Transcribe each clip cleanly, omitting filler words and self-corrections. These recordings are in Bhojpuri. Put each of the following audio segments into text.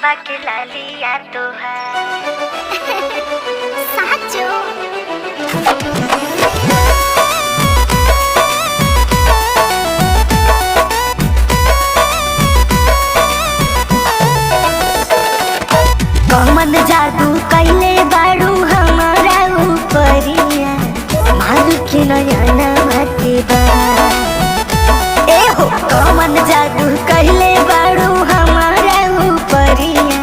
ओठवा के लालिया तोहार साचो कमन जादू कैले बाड़ू हमारा ऊपरिया मारू के नयना के बा ए हो कमन जादू कैले बाड़ू हमारा ऊपरिया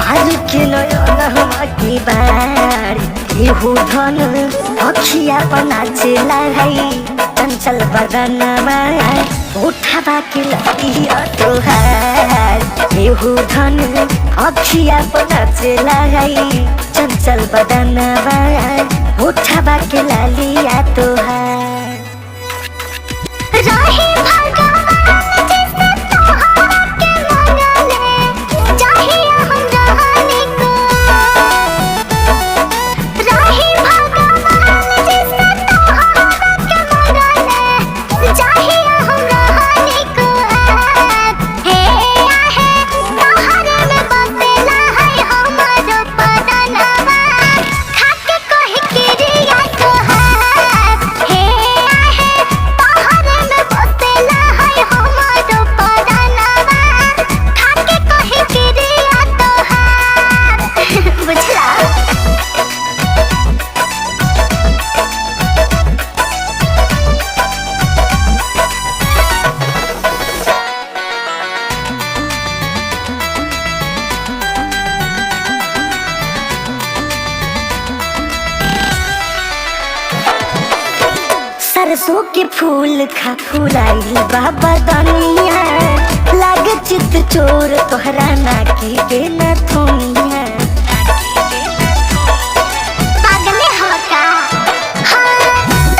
मारू के नयना के बार एहो धन अखिया पना चला है चंचल बदनमा उठवा के लालिया तोहार एहो धन अखिया पना चला है चंचल बदनमा उठवा के लालिया तोहार राही भगवान जिसने तोहरा के मंगले चाहिए हम रहने को राही भगवान जिसने तोहरा के मंगले चाहिए हम रहने को हे आहे तोहरे में बसेला है हमारो बदनवा खाके कहि के रिया तोहार हे आहे तोहरे में बसेला है हमारो बदनवा खाके कहि के रिया तोहार बुझला सरसों के फूल खा फुलाइल बाबा दनिया लागे चित चोर तोहरा नाकी के न थोनिया पागले हो का हाँ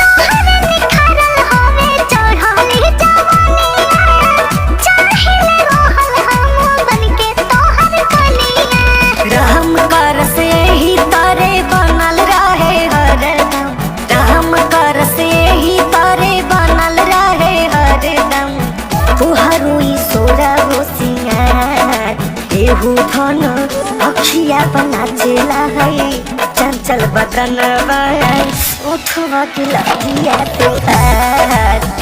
तोहरे निखरल होवे चढ़ली जवानिया चाहिले रहल हम बनके तोहर कनिया रहम कर से ही तारे बनल रहे हरदम रहम कर से ही तारे बनल रहे हरदम तुहरुई सोरा हो सिंगार एहू धन अखिया बना चला है चंचल बदनवा उठवा के लालिया तोहार